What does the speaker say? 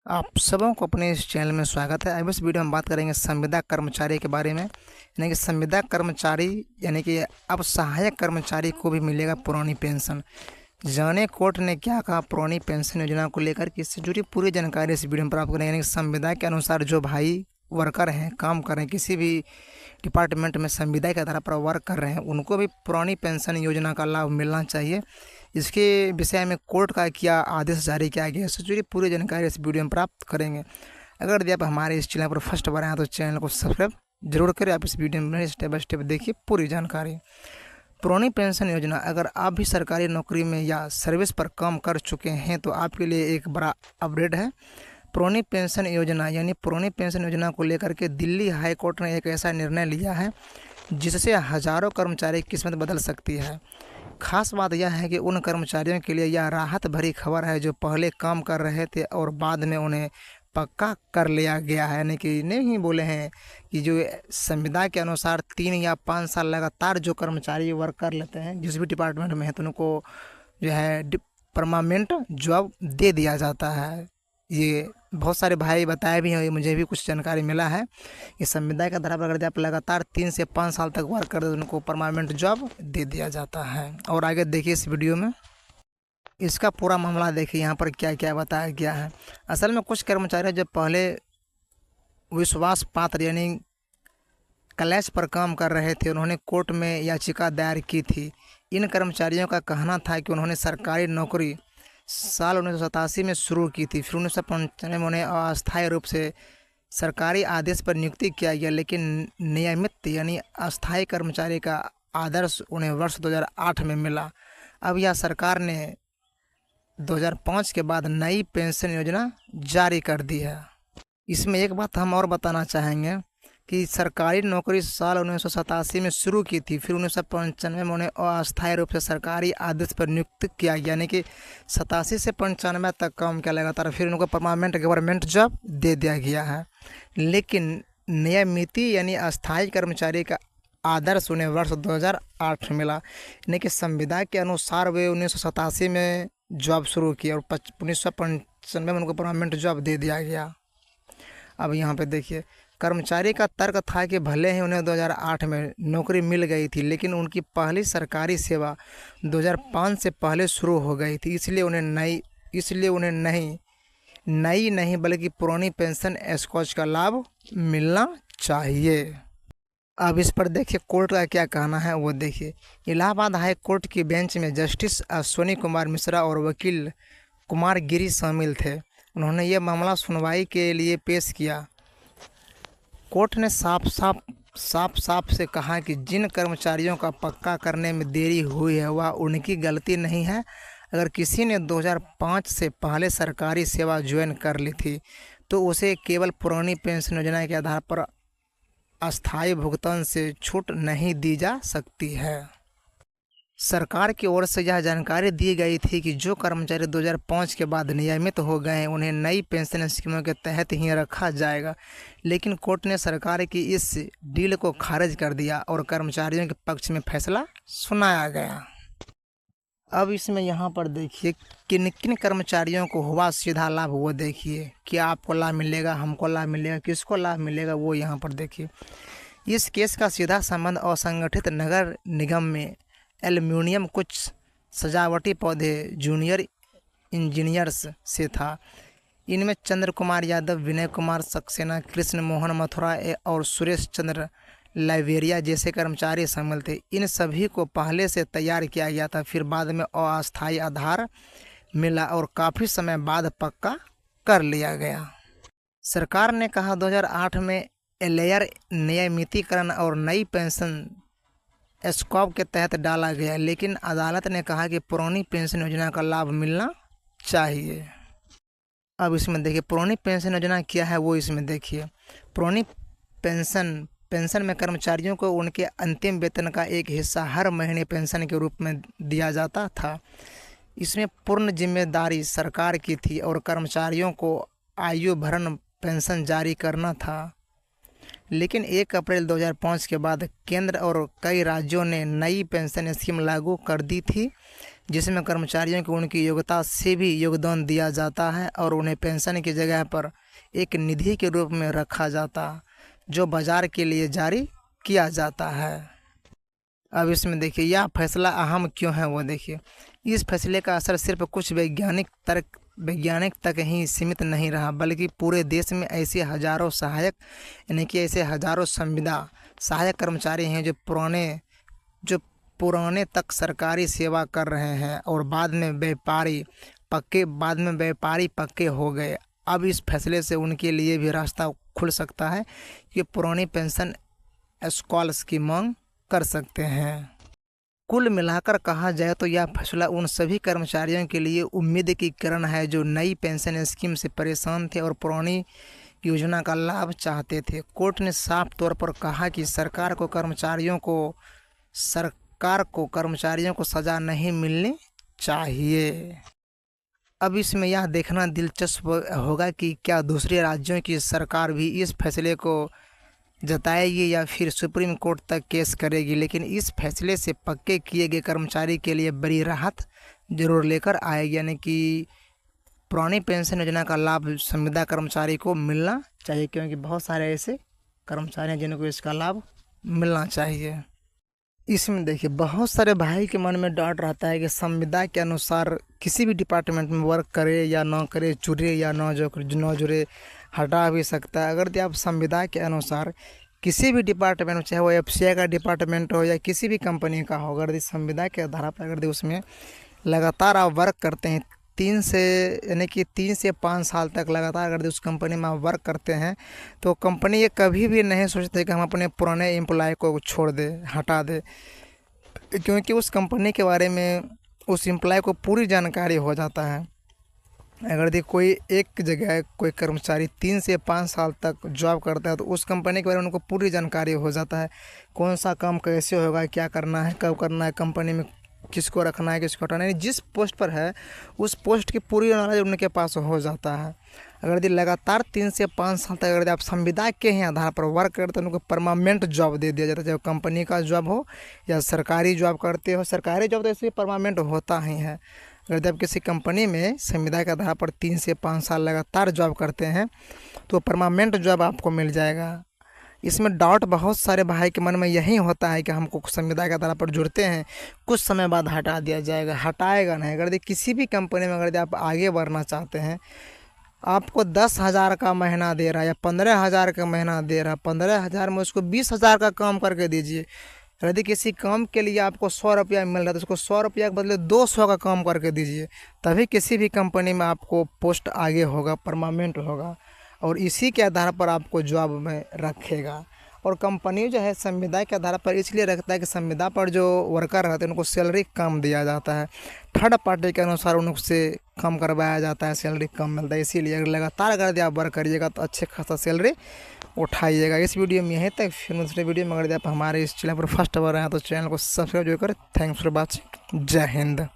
आप सबों को अपने इस चैनल में स्वागत है। आज इस वीडियो में बात करेंगे संविदा कर्मचारी के बारे में। यानी कि संविदा कर्मचारी यानी कि अब सहायक कर्मचारी को भी मिलेगा पुरानी पेंशन। जाने कोर्ट ने क्या कहा पुरानी पेंशन योजना को लेकर कि इससे जुड़ी पूरी जानकारी इस वीडियो में प्राप्त करेंगे। यानी कि संविदा के अनुसार जो भाई वर्कर हैं, काम कर रहे हैं, किसी भी डिपार्टमेंट में संविदा के आधार पर वर्क कर रहे हैं, उनको भी पुरानी पेंशन योजना का लाभ मिलना चाहिए। इसके विषय में कोर्ट का क्या आदेश जारी किया गया है, इससे जुड़ी पूरी जानकारी इस वीडियो में प्राप्त करेंगे। अगर यदि आप हमारे इस चैनल पर फर्स्ट बार आए तो चैनल को सब्सक्राइब जरूर करें। आप इस वीडियो में स्टेप बाय स्टेप देखिए पूरी जानकारी। पुरानी पेंशन योजना, अगर आप भी सरकारी नौकरी में या सर्विस पर काम कर चुके हैं तो आपके लिए एक बड़ा अपडेट है। पुरानी पेंशन योजना यानी पुरानी पेंशन योजना को लेकर के दिल्ली हाई कोर्ट ने एक ऐसा निर्णय लिया है जिससे हजारों कर्मचारी की किस्मत बदल सकती है। खास बात यह है कि उन कर्मचारियों के लिए यह राहत भरी खबर है जो पहले काम कर रहे थे और बाद में उन्हें पक्का कर लिया गया है। यानी कि नहीं बोले हैं कि जो संविदा के अनुसार 3 या 5 साल लगातार जो कर्मचारी वर्क कर लेते हैं जिस भी डिपार्टमेंट में है तो उनको जो है परमानेंट जॉब दे दिया जाता है। ये बहुत सारे भाई बताए भी हैं, मुझे भी कुछ जानकारी मिला है कि संविदा के आधार पर अगर आप लगातार 3 से 5 साल तक वर्क करते तो उनको परमानेंट जॉब दे दिया जाता है। और आगे देखिए इस वीडियो में इसका पूरा मामला देखिए, यहाँ पर क्या क्या बताया गया है। असल में कुछ कर्मचारी जब पहले विश्वास पात्र यानी क्लैश पर काम कर रहे थे, उन्होंने कोर्ट में याचिका दायर की थी। इन कर्मचारियों का कहना था कि उन्होंने सरकारी नौकरी साल 1987 में शुरू की थी, फिर 1995 में उन्हें अस्थायी रूप से सरकारी आदेश पर नियुक्ति किया गया, लेकिन नियमित यानी अस्थायी कर्मचारी का आदर्श उन्हें वर्ष 2008 में मिला। अब यह सरकार ने 2005 के बाद नई पेंशन योजना जारी कर दी है। इसमें एक बात हम और बताना चाहेंगे कि सरकारी नौकरी साल 1987 में शुरू की थी, फिर 1995 में उन्हें अस्थायी रूप से सरकारी आदेश पर नियुक्त किया गया। यानी कि 87 से 95 तक काम किया लगातार, फिर उनको परमानेंट गवर्नमेंट जॉब दे दिया गया है। लेकिन नियमिती यानी अस्थायी कर्मचारी का आदर्श उन्हें वर्ष 2008 मिला। यानी कि संविदा के अनुसार वे 1987 में जॉब शुरू की और 1995 में उनको परमानेंट जॉब दे दिया गया। अब यहाँ पे देखिए, कर्मचारी का तर्क था कि भले ही उन्हें 2008 में नौकरी मिल गई थी, लेकिन उनकी पहली सरकारी सेवा 2005 से पहले शुरू हो गई थी, इसलिए उन्हें नई नहीं बल्कि पुरानी पेंशन स्कॉच का लाभ मिलना चाहिए। अब इस पर देखिए कोर्ट का क्या कहना है वो देखिए। इलाहाबाद हाई कोर्ट की बेंच में जस्टिस अश्विनी कुमार मिश्रा और वकील कुमार गिरी शामिल थे। उन्होंने यह मामला सुनवाई के लिए पेश किया। कोर्ट ने साफ से कहा कि जिन कर्मचारियों का पक्का करने में देरी हुई है वह उनकी गलती नहीं है। अगर किसी ने 2005 से पहले सरकारी सेवा ज्वाइन कर ली थी तो उसे केवल पुरानी पेंशन योजना के आधार पर अस्थायी भुगतान से छूट नहीं दी जा सकती है। सरकार की ओर से यह जानकारी दी गई थी कि जो कर्मचारी 2005 के बाद नियमित हो गए हैं उन्हें नई पेंशन स्कीमों के तहत ही रखा जाएगा, लेकिन कोर्ट ने सरकार की इस डील को खारिज कर दिया और कर्मचारियों के पक्ष में फैसला सुनाया गया। अब इसमें यहाँ पर देखिए किन किन कर्मचारियों को हुआ सीधा लाभ वो देखिए। क्या आपको लाभ मिलेगा, हमको लाभ मिलेगा, किसको लाभ मिलेगा वो यहाँ पर देखिए। इस केस का सीधा संबंध असंगठित नगर निगम में एल्युमिनियम कुछ सजावटी पौधे जूनियर इंजीनियर्स से था। इनमें चंद्र कुमार यादव, विनय कुमार सक्सेना, कृष्ण मोहन मथुरा और सुरेश चंद्र लाइवेरिया जैसे कर्मचारी शामिल थे। इन सभी को पहले से तैयार किया गया था, फिर बाद में अस्थायी आधार मिला और काफ़ी समय बाद पक्का कर लिया गया। सरकार ने कहा 2008 में लेयर नियमितीकरण और नई पेंशन स्कॉब के तहत डाला गया, लेकिन अदालत ने कहा कि पुरानी पेंशन योजना का लाभ मिलना चाहिए। अब इसमें देखिए पुरानी पेंशन योजना क्या है वो इसमें देखिए। पुरानी पेंशन में कर्मचारियों को उनके अंतिम वेतन का एक हिस्सा हर महीने पेंशन के रूप में दिया जाता था। इसमें पूर्ण जिम्मेदारी सरकार की थी और कर्मचारियों को आयु भरण पेंशन जारी करना था। लेकिन 1 अप्रैल 2005 के बाद केंद्र और कई राज्यों ने नई पेंशन स्कीम लागू कर दी थी, जिसमें कर्मचारियों को उनकी योग्यता से भी योगदान दिया जाता है और उन्हें पेंशन की जगह पर एक निधि के रूप में रखा जाता, जो बाजार के लिए जारी किया जाता है। अब इसमें देखिए यह फैसला अहम क्यों है वो देखिए। इस फैसले का असर सिर्फ कुछ वैज्ञानिक तक ही सीमित नहीं रहा, बल्कि पूरे देश में ऐसे हजारों सहायक यानी कि ऐसे हजारों संविदा सहायक कर्मचारी हैं जो पुराने तक सरकारी सेवा कर रहे हैं और बाद में व्यापारी पक्के हो गए। अब इस फैसले से उनके लिए भी रास्ता खुल सकता है कि पुरानी पेंशन स्कॉलर्स की मांग कर सकते हैं। कुल मिलाकर कहा जाए तो यह फैसला उन सभी कर्मचारियों के लिए उम्मीद की किरण है जो नई पेंशन स्कीम से परेशान थे और पुरानी योजना का लाभ चाहते थे। कोर्ट ने साफ तौर पर कहा कि सरकार को कर्मचारियों को सजा नहीं मिलनी चाहिए। अब इसमें यह देखना दिलचस्प होगा कि क्या दूसरे राज्यों की सरकार भी इस फैसले को जताएगी या फिर सुप्रीम कोर्ट तक केस करेगी, लेकिन इस फैसले से पक्के किए गए कर्मचारी के लिए बड़ी राहत जरूर लेकर आएगी। यानी कि पुरानी पेंशन योजना का लाभ संविदा कर्मचारी को मिलना चाहिए, क्योंकि बहुत सारे ऐसे कर्मचारी हैं जिनको इसका लाभ मिलना चाहिए। इसमें देखिए बहुत सारे भाई के मन में डाउट रहता है कि संविदा के अनुसार किसी भी डिपार्टमेंट में वर्क करे या ना करे, जुड़े या ना जुड़े, हटा भी सकता है। अगर आप संविदा के अनुसार किसी भी डिपार्टमेंट में, चाहे वो एफसीआई का डिपार्टमेंट हो या किसी भी कंपनी का हो, अगर संविदा के आधार पर अगर उसमें लगातार आप वर्क करते हैं 3 से 5 साल तक लगातार अगर उस कंपनी में आप वर्क करते हैं, तो कंपनी ये कभी भी नहीं सोचते कि हम अपने पुराने एम्प्लॉय को छोड़ दें, हटा दें, क्योंकि उस कंपनी के बारे में उस एम्प्लॉय को पूरी जानकारी हो जाता है। अगर कोई एक जगह कोई कर्मचारी 3 से 5 साल तक जॉब करता है तो उस कंपनी के बारे में उनको पूरी जानकारी हो जाता है, कौन सा काम कैसे होगा, क्या करना है, कब करना है, कंपनी में किसको रखना है, किसको हटाना है, जिस पोस्ट पर है उस पोस्ट की पूरी नॉलेज उनके पास हो जाता है। अगर लगातार 3 से 5 साल तक अगर आप संविदा के ही आधार पर वर्क करते हैं, उनको परमानेंट जॉब दे दिया जाता है, चाहे कंपनी का जॉब हो या सरकारी जॉब करते हो। सरकारी जॉब तो ऐसे परमानेंट होता ही है। अगर आप किसी कंपनी में संविदा के आधार पर 3 से 5 साल लगातार जॉब करते हैं तो परमानेंट जॉब आपको मिल जाएगा। इसमें डाउट बहुत सारे भाई के मन में यही होता है कि हमको संविदा के आधार पर जुड़ते हैं, कुछ समय बाद हटा दिया जाएगा। हटाएगा नहीं। अगर किसी भी कंपनी में अगर आप आगे बढ़ना चाहते हैं, आपको 10,000 का महीना दे रहा है या 15,000 का महीना दे रहा है, 15,000 में उसको 20,000 का काम करके दीजिए। यदि किसी काम के लिए आपको 100 रुपया मिल रहा है तो उसको 100 रुपया के बदले 200 का काम करके दीजिए, तभी किसी भी कंपनी में आपको पोस्ट आगे होगा, परमानेंट होगा और इसी के आधार पर आपको जॉब में रखेगा। और कंपनी जो है संविदा के आधार पर इसलिए रखता है कि संविदा पर जो वर्कर रहते हैं उनको सैलरी कम दिया जाता है, थर्ड पार्टी के अनुसार उनसे कम करवाया जाता है, सैलरी कम मिलता है। इसीलिए अगर लगातार अगर आप वर्क करिएगा तो अच्छे खासा सैलरी उठाइएगा। इस वीडियो में यहीं तक, फिर दूसरे वीडियो में अगर आप हमारे इस चैनल पर फर्स्ट बार आए तो चैनल को सब्सक्राइब जो करें। Thanks for watching. जय हिंद।